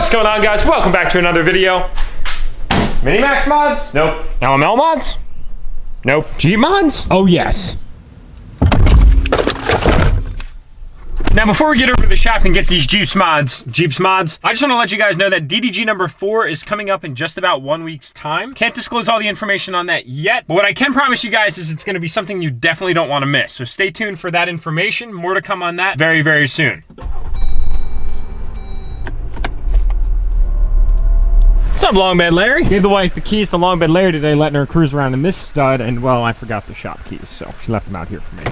What's going on, guys? Welcome back to another video. Mini-Max mods? Nope. LML mods? Nope. Jeep mods? Oh yes. Now, before we get over to the shop and get these Jeeps mods, I just want to let you guys know that DDG number 4 is coming up in just about 1 week's time. Can't disclose all the information on that yet, but what I can promise you guys is it's going to be something you definitely don't want to miss. So stay tuned for that information. More to come on that very, very soon. What's up, Long Bed Larry? Gave the wife the keys to Long Bed Larry today, letting her cruise around in this stud, and well, I forgot the shop keys, so she left them out here for me.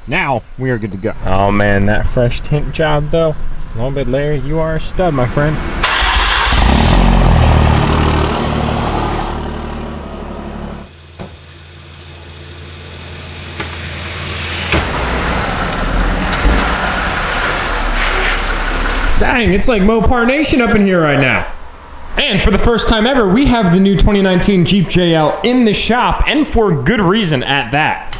Now, we are good to go. Oh man, that fresh tint job though. Long Bed Larry, you are a stud, my friend. Dang, it's like Mopar Nation up in here right now. And for the first time ever, we have the new 2019 Jeep JL in the shop, and for good reason at that.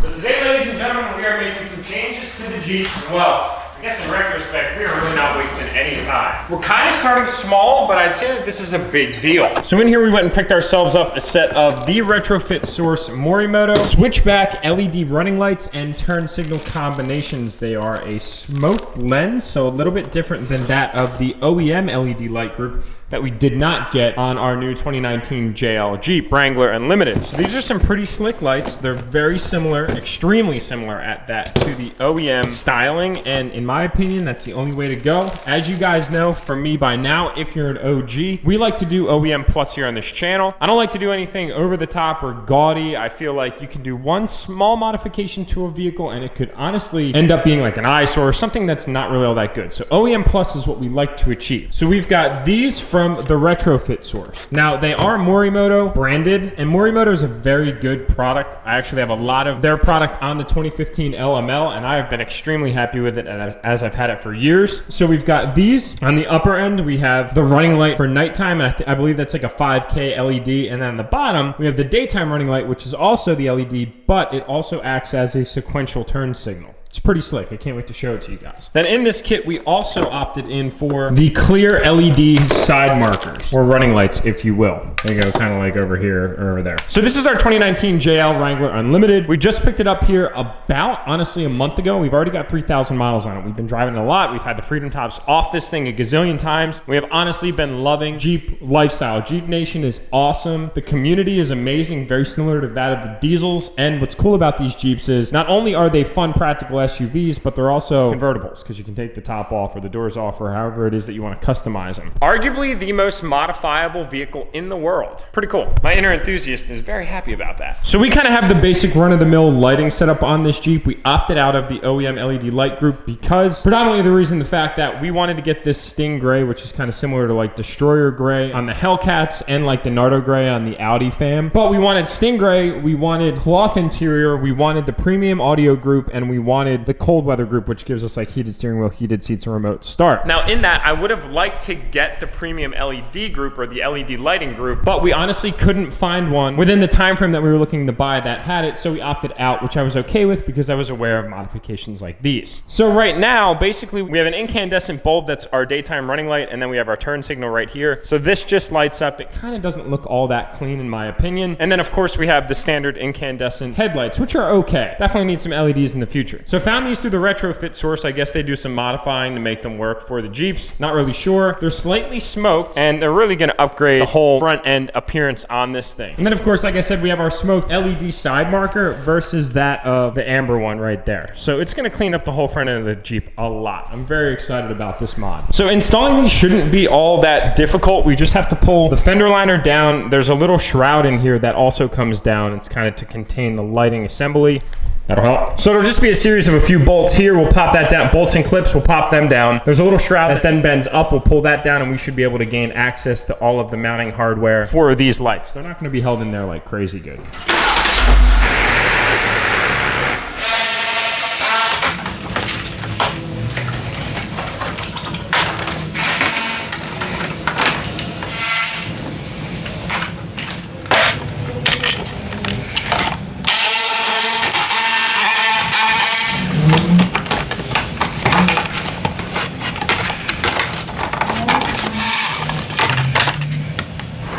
So today, ladies and gentlemen, we are making some changes to the Jeep. Well, I guess in retrospect, we are really not wasting any time. We're kind of starting small, but I'd say that this is a big deal. So in here, we went and picked ourselves up a set of the Retrofit Source Morimoto switchback LED running lights and turn signal combinations. They are a smoke lens, so a little bit different than that of the OEM LED light group that we did not get on our new 2019 JL Jeep Wrangler Unlimited. So these are some pretty slick lights. They're very similar, extremely similar at that, to the OEM styling, and in my opinion, that's the only way to go. As you guys know, for me by now, if you're an OG, we like to do OEM Plus here on this channel. I don't like to do anything over the top or gaudy. I feel like you can do one small modification to a vehicle and it could honestly end up being like an eyesore or something that's not really all that good. So OEM Plus is what we like to achieve. So we've got these from the Retrofit Source. Now, they are Morimoto branded, and Morimoto is a very good product. I actually have a lot of their product on the 2015 LML, and I have been extremely happy with it as I've had it for years. So we've got these. On the upper end, we have the running light for nighttime, and I believe that's like a 5K LED, and then on the bottom, we have the daytime running light, which is also the LED, but it also acts as a sequential turn signal. It's pretty slick. I can't wait to show it to you guys. Then in this kit, we also opted in for the clear LED side markers, or running lights, if you will. They go kind of like over here or over there. So this is our 2019 JL Wrangler Unlimited. We just picked it up here about, honestly, a month ago. We've already got 3,000 miles on it. We've been driving it a lot. We've had the Freedom Tops off this thing a gazillion times. We have honestly been loving Jeep lifestyle. Jeep Nation is awesome. The community is amazing, very similar to that of the diesels. And what's cool about these Jeeps is not only are they fun, practical SUVs, but they're also convertibles because you can take the top off or the doors off or however it is that you want to customize them. Arguably the most modifiable vehicle in the world. Pretty cool. My inner enthusiast is very happy about that. So we kind of have the basic run-of-the-mill lighting setup on this Jeep. We opted out of the OEM LED light group because predominantly the fact that we wanted to get this Sting Gray, which is kind of similar to like Destroyer Gray on the Hellcats and like the Nardo Gray on the Audi fam. But we wanted Sting Gray, we wanted cloth interior, we wanted the premium audio group, and we wanted the cold weather group, which gives us like heated steering wheel, heated seats, and remote start. Now in that, I would have liked to get the premium LED group or the LED lighting group, but we honestly couldn't find one within the time frame that we were looking to buy that had it, so we opted out, which I was okay with because I was aware of modifications like these. So right now, basically, we have an incandescent bulb that's our daytime running light, and then we have our turn signal right here. So this just lights up. It kind of doesn't look all that clean in my opinion. And then of course we have the standard incandescent headlights, which are okay. Definitely need some LEDs in the future. So found these through the Retrofit Source. I guess they do some modifying to make them work for the Jeeps. Not really sure. They're slightly smoked, and they're really going to upgrade the whole front end appearance on this thing. And then of course, like I said, we have our smoked LED side marker versus that of the amber one right there. So it's going to clean up the whole front end of the Jeep a lot. I'm very excited about this mod. So installing these shouldn't be all that difficult. We just have to pull the fender liner down. There's a little shroud in here that also comes down. It's kind of to contain the lighting assembly. That'll help. So it'll just be a series of a few bolts here. We'll pop that down. Bolts and clips, we'll pop them down. There's a little shroud that then bends up. We'll pull that down and we should be able to gain access to all of the mounting hardware for these lights. They're not going to be held in there like crazy good.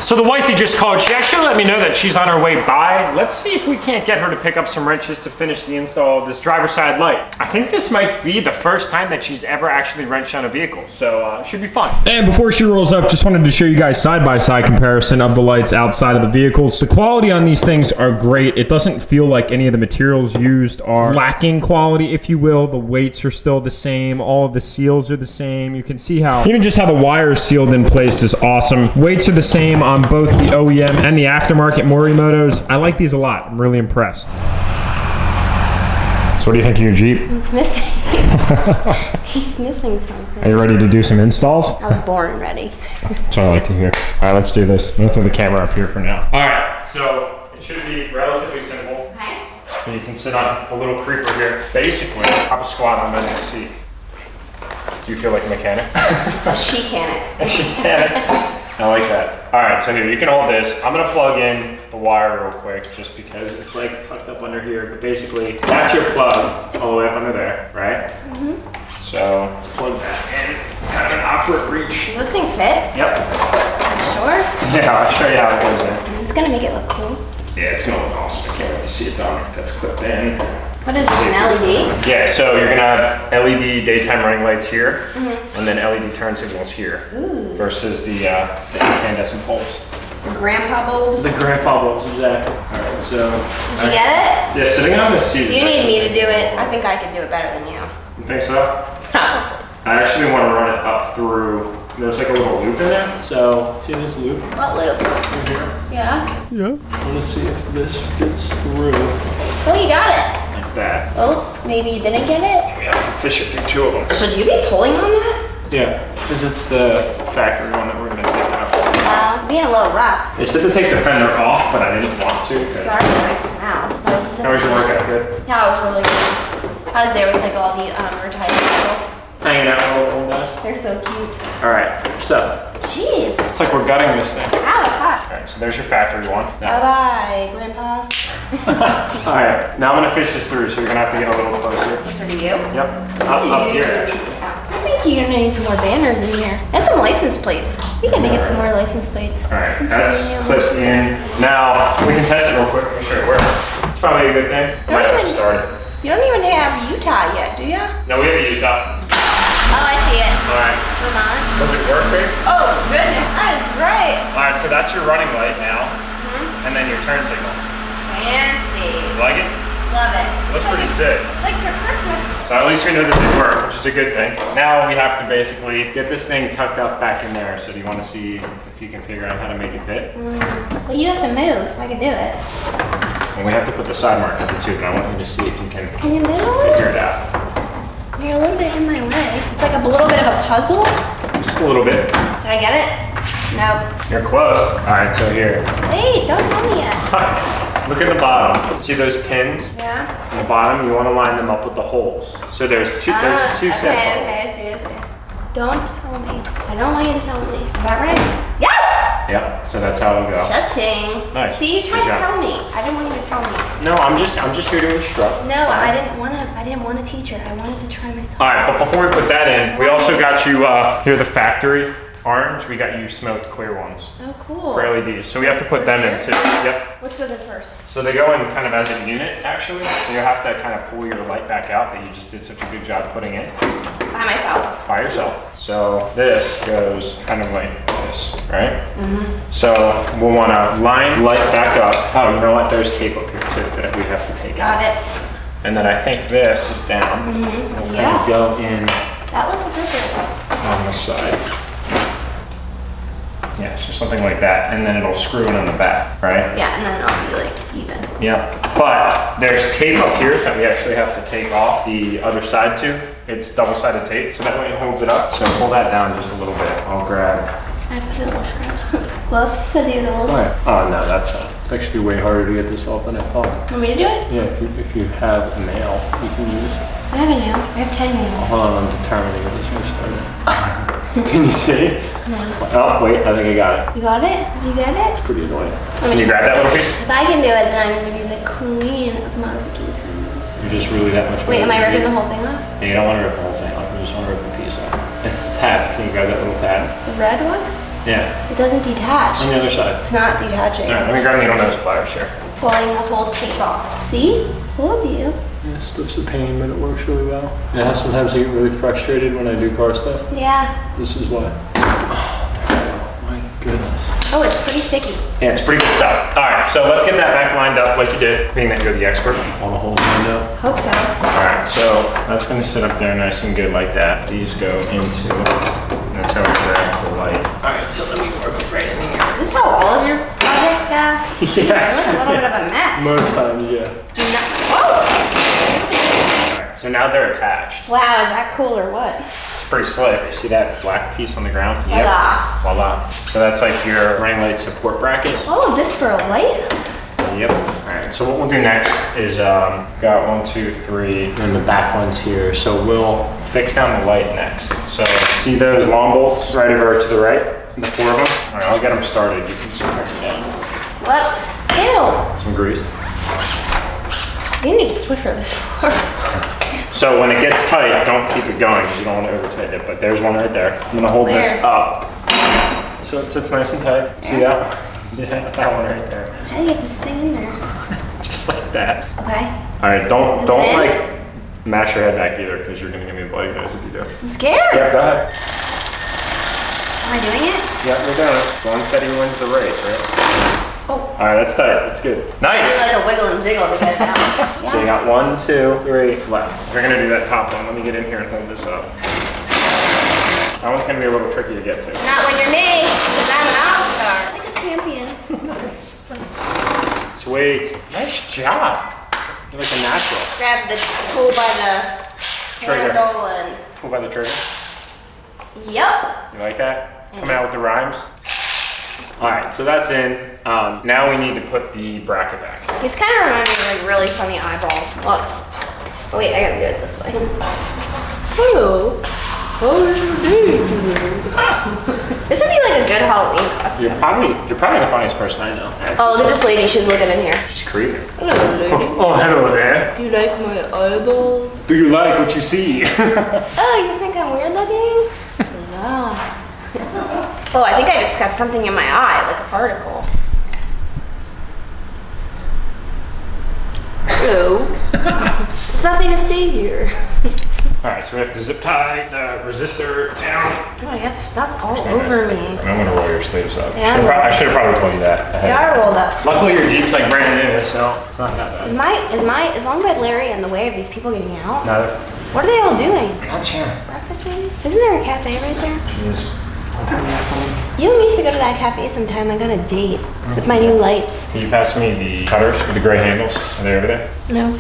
So the wifey just called. She actually let me know that she's on her way by. Let's see if we can't get her to pick up some wrenches to finish the install of this driver's side light. I think this might be the first time that she's ever actually wrenched on a vehicle, so it should be fun. And before she rolls up, just wanted to show you guys side-by-side comparison of the lights outside of the vehicles. The quality on these things are great. It doesn't feel like any of the materials used are lacking quality, if you will. The weights are still the same. All of the seals are the same. You can see how, even just how the wire is sealed in place is awesome. Weights are the same on both the OEM and the aftermarket Morimotos. I like these a lot. I'm really impressed. So what do you think of your Jeep? It's missing. It's missing something. Are you ready to do some installs? I was born ready. That's what I like to hear. All right, let's do this. I'm gonna throw the camera up here for now. All right, so it should be relatively simple. Okay. You can sit on a little creeper here. Basically, have a squat on the seat. Do you feel like a mechanic? She can it. She can. I like that. All right, so here, you can hold this. I'm gonna plug in the wire real quick just because it's like tucked up under here. But basically, that's your plug all the way up under there, right? Mm-hmm. So plug that in. It's kind of an awkward reach. Does this thing fit? Yep. Sure? Yeah, I'll show you how it goes in. Is this gonna make it look cool? Yeah, it's gonna look awesome. I can't wait to see it done. That's clipped in. What is this, an LED? Yeah, so you're gonna have LED daytime running lights here, and then LED turn signals here, versus the incandescent bulbs. The grandpa bulbs? The grandpa bulbs, exactly. All right, so. Did you get it? Yeah, sitting on this seat. Do you need me to do it? I think I could do it better than you. You think so? Probably. I actually want to run it up through. There's like a little loop in there. So, see this loop? What loop? Right here. Yeah? Yeah. I want to see if this fits through. Oh, you got it. That. Oh, maybe you didn't get it? We have to fish it through two of them. Should you be pulling on that? Yeah, because it's the factory one that we're going to take out. Being a little rough. They said to take the fender off, but I didn't want to. Sorry for my snout. How was your workout? Good? Yeah, it was really good. I was there with like all the retired people. Hanging out with all guys. They're so cute. All right, so. Jeez. It's like we're gutting this thing. Ow, it's hot. All right, so there's your factory one. Bye-bye, Grandpa. All right, now I'm gonna fish this through, so you're gonna have to get a little closer. Closer to you? Yep, up here actually. I think you're gonna need some more banners in here. And some license plates. You gotta get some more license plates. All right, that's clipped in. Now, we can test it real quick, make sure it works. It's probably a good thing. Might have to start it. You don't even have Utah yet, do ya? No, we have a Utah. Oh, I see it. All right. Vermont. Does it work, babe? Oh, goodness. That is great. All right, so that's your running light now, and then your turn signal. Fancy. You like it? Love it. Looks pretty sick. It's like for Christmas. So at least we know that they work, which is a good thing. Now we have to basically get this thing tucked up back in there. So do you want to see if you can figure out how to make it fit? Well, you have to move so I can do it. And we have to put the side marker too, but I want you to see if you can Can you move? figure it out. You're a little bit in my way. It's like a little bit of a puzzle. Just a little bit. Did I get it? Nope. You're close. All right, so here. Hey, don't tell me yet. Look at the bottom. See those pins? Yeah. On the bottom, you want to line them up with the holes. So there's two sets of holes. Okay, I see. Don't tell me. I don't want you to tell me. Is that right? Yes! Yep, so that's how it'll go. Touching. Nice. See, you tried Good to job. tell me. I didn't want you to tell me. No, I'm just here to instruct. No, I didn't want a teacher. I wanted to try myself. All right, but before we put that in, we also got you here the factory orange. We got you smoked clear ones Oh, cool. for LEDs. So we have to put them in too. Yep. Which goes in first? So they go in kind of as a unit actually. So you have to kind of pull your light back out that you just did such a good job putting in By myself. by yourself. So this goes kind of like this, right? So we'll want to line light back up. Oh, you know what? There's tape up here too that we have to take out. Got it. And then I think this is down. It'll kind of go in That looks appropriate. on the side. Yeah, so something like that, and then it'll screw it on the back, right? Yeah, and then it'll be like even. Yeah, but there's tape up here that we actually have to take off the other side too. It's double-sided tape, so that way it holds it up. So pull that down just a little bit. I'll grab. I put a little scratch. Whoops, doodles. Oh no, that's fine. It's actually way harder to get this off than I thought. Want me to do it? Yeah, if you have a nail, you can use. I have a nail. I have 10 nails. Hold on, I'm determined to get this thing started. Can you see? No. Oh, wait, I think I got it. You got it? Did you get it? It's pretty annoying. Can you grab that little piece? If I can do it, then I'm going to be the queen of modifications. You're just really that much Wait, better am I than ripping me. the whole thing off? Yeah, you don't want to rip the whole thing off. You just want to rip the piece off. It's the tab. Can you grab that little tab? The red one? Yeah. It doesn't detach. On the other side. It's not detaching. All right, let me grab needle nose pliers here. Pulling the whole tape off. See? Told you. Yeah, stuff's a pain, but it works really well. Yeah, sometimes I get really frustrated when I do car stuff. Yeah. This is why. Oh my goodness. Oh, it's pretty sticky. Yeah, it's pretty good stuff. All right, so let's get that back lined up like you did, being that you're the expert. All the holes lined up. Hope so. All right, so that's gonna sit up there nice and good like that. These go into, and that's how we grab the light. All right, so let me work it right in here. Is this how all of your projects go? Yeah. It's a little bit of a mess. Most times, yeah. Do not. Whoa! All right, so now they're attached. Wow, is that cool or what? It's pretty slick. See that black piece on the ground? Voila. Voila. So that's like your ring light support bracket. Oh, this for a light? Yep. All right, so what we'll do next is, got 1, 2, 3, and the back one's here. So we'll fix down the light next. So see those long bolts right over to the right? The 4 of them? All right, I'll get them started. You can start them down. Whoops. Ew. Some grease. You need to Swiffer this floor. So when it gets tight, don't keep it going because you don't want to over tighten it, but there's one right there. I'm gonna hold this Where? up. So it sits nice and tight. See that one? Yeah, that one right there. How do you get this thing in there? Just like that. Okay. All right, don't Is it in? like mash your head back either because you're gonna give me a bloody nose if you do. I'm scared. Yeah, go ahead. Am I doing it? Yeah, we're doing it. One steady wins the race, right? Oh. All right, that's tight. That's good. Nice. It's like a wiggle and jiggle to get it out. So you got 1, 2, 3 left. We're gonna do that top one. Let me get in here and hold this up. That one's gonna be a little tricky to get to. Not when you're me, because I'm an all-star. Like a champion. Nice. Sweet. Nice job. You're like a natural. Grab the tool by the Trigger. handle and... Pull by the trigger. Yup. You like that? Coming out with the rhymes. All right, so that's in. Now we need to put the bracket back. He's kind of reminding me of like really funny eyeballs. Look. Oh wait, I gotta do it this way. Hello. How are you doing? This would be like a good Halloween costume. You're probably the funniest person I know. Oh, look at this lady. She's looking in here. She's creepy. Hello, lady. Oh, hello there. You like my eyeballs? Do you like what you see? Oh, you think I'm weird looking? Huzzah. Oh, I think I just got something in my eye, like a particle. Hello. There's nothing to see here. All right, so we have to zip tie the resistor down. Oh, I got stuff all over me. I'm gonna roll your sleeves up. Yeah. I should have probably told you that. They are rolled up. Luckily your Jeep's like brand new, so it's not that bad. Is Long Bed Larry in the way of these people getting out? No, What are they all doing? not sure. Breakfast maybe? Isn't there a cafe right there? Jeez. You and me used to go to that cafe sometime. I got a date with my new lights. Can you pass me the cutters with the gray handles? Are they over there? No.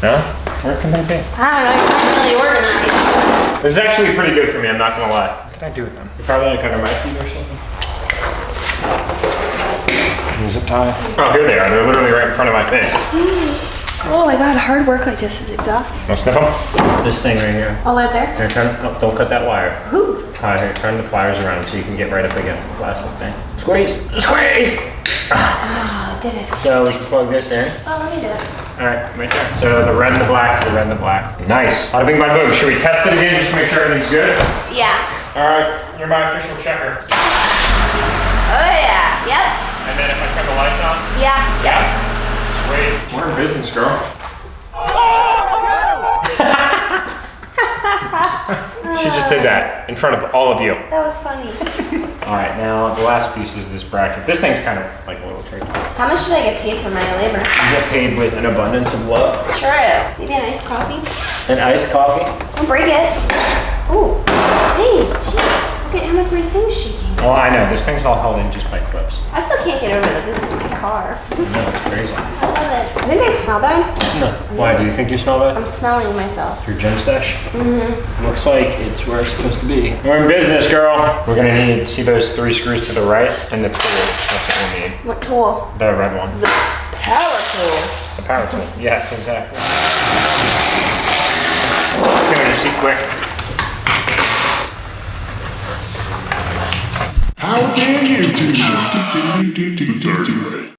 No? Where can they be? I don't know. You're not really organized. This is actually pretty good for me, I'm not gonna lie. What can I do with them? You're probably like under my feet or something. Zip tie. Oh, here they are. They're literally right in front of my face. Oh my god, hard work like this is exhausting. Want to sniff them? This thing right here. All right there? Here, don't cut that wire. Who? Here, turn the pliers around so you can get right up against the plastic thing. Squeeze! Squeeze! Oh, I did it. So we can plug this in. Oh, let me do it. All right, right there. So the red and the black, the red and the black. Nice. Bada bing, bada boom. Should we test it again just to make sure everything's good? Yeah. All right, you're my official checker. Oh yeah. Yep. And then if I turn the lights on? Yeah. Yep. Sweet. We're in business, girl. She just did that in front of all of you. That was funny. All right, now the last piece is this bracket. This thing's kind of like a little tricky. How much should I get paid for my labor? You get paid with an abundance of love. True. Maybe an iced coffee? An iced coffee. Don't break it. Ooh. Hey, jeez. Look at how much my thing's shaking. Oh, I know. This thing's all held in just by clips. I still can't get over that this is my car. I know, it's crazy. I love it. I think I smell bad. No. Why? Do you think you smell bad? I'm smelling myself. Your gym stash? Looks like it's where it's supposed to be. We're in business, girl. We're gonna need, see those 3 screws to the right and the tool. That's what we need. What tool? The red one. The power tool. The power tool. Yes, exactly. Just gonna just see quick. How dare you do dirty way?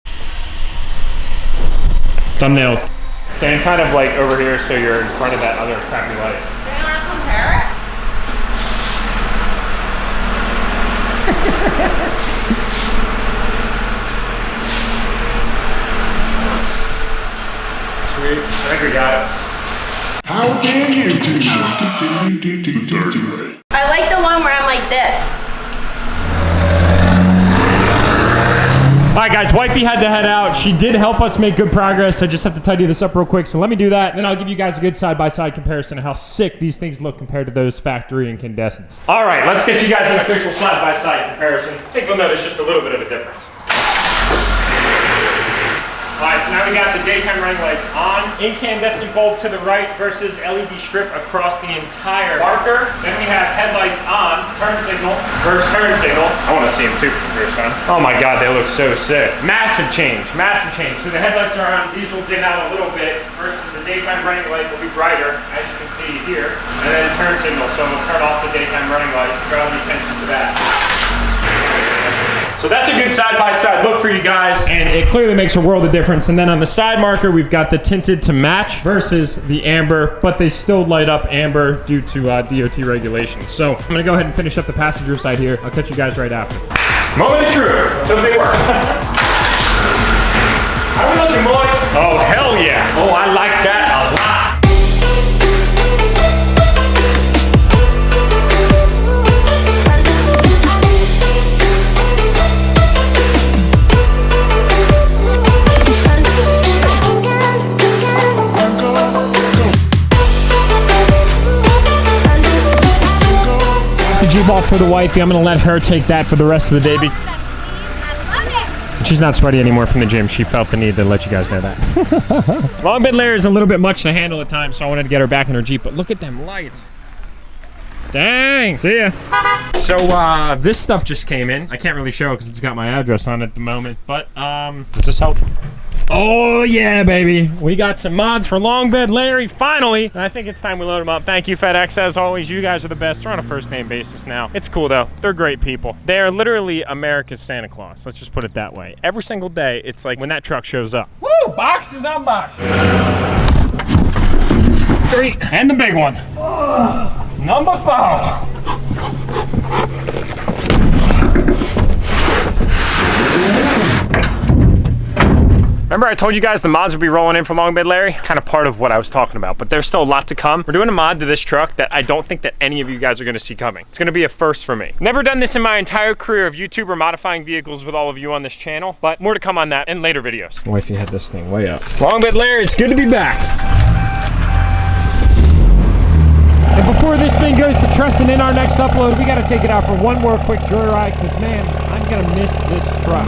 Thumbnails. Stand kind of like over here so you're in front of that other crappy light. Do you want to compare it? great. I think we got it. How dare you do the dirty way? I like the one where I'm like this. All right, guys, wifey had to head out. She did help us make good progress. I just have to tidy this up real quick. So let me do that. Then I'll give you guys a good side-by-side comparison of how sick these things look compared to those factory incandescents. All right, let's get you guys an official side-by-side comparison. I think you'll notice just a little bit of a difference. All right, so now we got the daytime running lights on. Incandescent bulb to the right versus LED strip across the entire marker. Then we have headlights on, turn signal versus turn signal. I want to see them too for the first time. Oh my God, they look so sick. Massive change, massive change. So the headlights are on, these will dim out a little bit versus the daytime running light will be brighter, as you can see here. And then turn signal, so we'll turn off the daytime running light, draw the attention to that. So that's a good side-by-side look for you guys, and it clearly makes a world of difference. And then on the side marker, we've got the tinted to match versus the amber, but they still light up amber due to DOT regulations. So I'm gonna go ahead and finish up the passenger side here. I'll catch you guys right after. Moment of truth. So they work. How are we looking, boys? Oh, hell yeah. Oh, I like that a lot. Jeep off for the wifey. I'm gonna let her take that for the rest of the day. She's not sweaty anymore from the gym. She felt the need to let you guys know that. Long bed layer is a little bit much to handle at times, so I wanted to get her back in her Jeep. But look at them lights. Dang, see ya. So this stuff just came in. I can't really show it because it's got my address on it at the moment, but does this help? Oh yeah, baby. We got some mods for Long Bed Larry, finally. I think it's time we load them up. Thank you, FedEx, as always. You guys are the best. We're on a first name basis now. It's cool though. They're great people. They are literally America's Santa Claus. Let's just put it that way. Every single day, it's like when that truck shows up. Woo, boxes on boxes. 3, and the big one. Number 4. Remember I told you guys the mods would be rolling in for Long Bed Larry? Kind of part of what I was talking about, but there's still a lot to come. We're doing a mod to this truck that I don't think that any of you guys are gonna see coming. It's gonna be a first for me. Never done this in my entire career of YouTube or modifying vehicles with all of you on this channel, but more to come on that in later videos. Wifey had this thing way up. Long Bed Larry, it's good to be back. And before this thing goes to Tresson in our next upload, we gotta take it out for one more quick joyride, because man, I'm gonna miss this truck.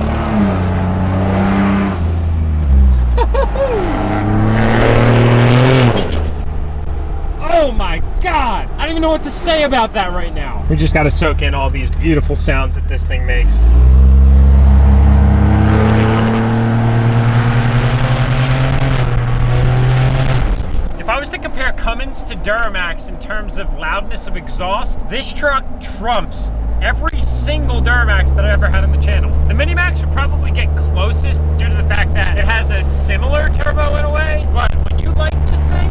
Oh my God! I don't even know what to say about that right now. We just gotta soak in all these beautiful sounds that this thing makes. If I was to compare Cummins to DURTYMAX in terms of loudness of exhaust, this truck trumps every single DURTYMAX that I've ever had on the channel. The Mini-Max would probably get closest due to the fact that it has a similar turbo in a way, but when you like this thing,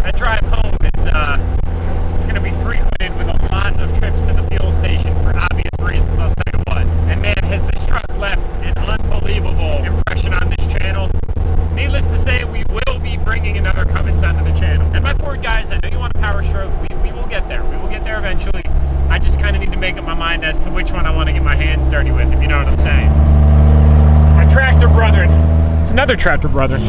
that drive home is it's gonna be frequented with a lot of trips to the fuel station for obvious reasons, I'll tell you what. And man, has this truck left an unbelievable impression on this channel. Needless to say, we will be bringing another Cummins onto the channel. And by Ford guys, I know you want a Power Stroke. We will get there. We will get there eventually. I just kind of need to make up my mind as to which one I want to get my hands dirty with, if you know what I'm saying. It's my tractor brethren. It's another tractor brethren.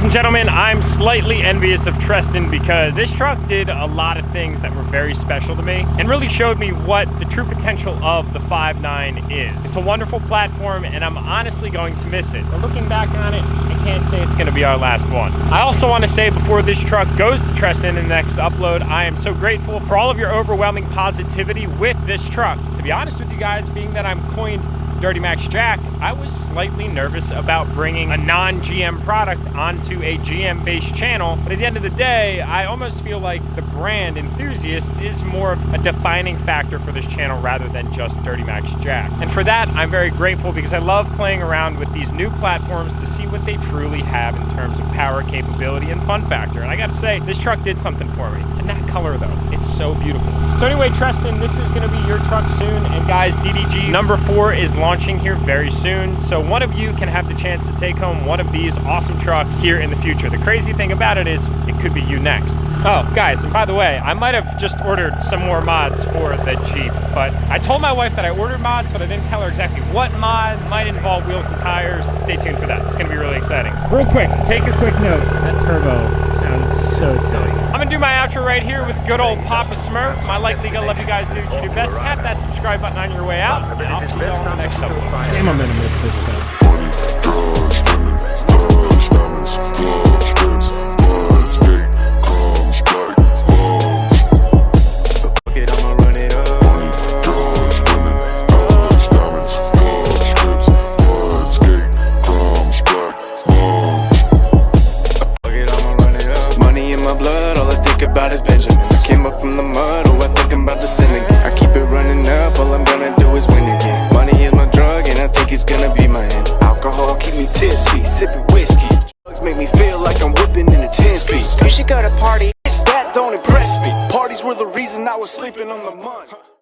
Gentlemen, I'm slightly slightly envious of Treston because this truck did a lot of things that were very special to me and really showed me what the true potential of the 5.9 is. It's a wonderful platform and I'm honestly going to miss it. But looking back on it, I can't say it's gonna be our last one. I also want to say before this truck goes to Treston in the next upload, I am so grateful for all of your overwhelming positivity with this truck. To be honest with you guys, being that I'm coined DURTYMAX Jack, I was slightly nervous about bringing a non-GM product onto a GM-based channel, but at the end of the day, I almost feel like the brand enthusiast is more of a defining factor for this channel rather than just DURTYMAX Jack. And for that, I'm very grateful because I love playing around with these new platforms to see what they truly have in terms of power, capability, and fun factor. And I gotta say, this truck did something for me. And that color though, it's so beautiful. So anyway, Treston, this is gonna be your truck soon. And guys, DDG number 4 is launching here very soon. So one of you can have the chance to take home one of these awesome trucks here in the future. The crazy thing about it is it could be you next. Oh, guys, and by the way, I might have just ordered some more mods for the Jeep, but I told my wife that I ordered mods, but I didn't tell her exactly what mods. Might involve wheels and tires. Stay tuned for that. It's gonna be really exciting. Real quick, take a quick note. That turbo sounds so silly. I'm gonna do my outro right here with good old Papa Smurf. My likely gonna love you guys do what you do best. Tap that subscribe button on your way out, and I'll see you all in the next upload. Damn, I'm gonna miss this stuff. About his Benjamin, I came up from the mud, oh I think I'm about to sin again. I keep it running up, all I'm gonna do is win again. Money is my drug and I think it's gonna be my end. Alcohol keep me tipsy, sipping whiskey. Drugs make me feel like I'm whipping in a 10-speed. You should go to party, that don't impress me. Parties were the reason I was sleeping on the mud.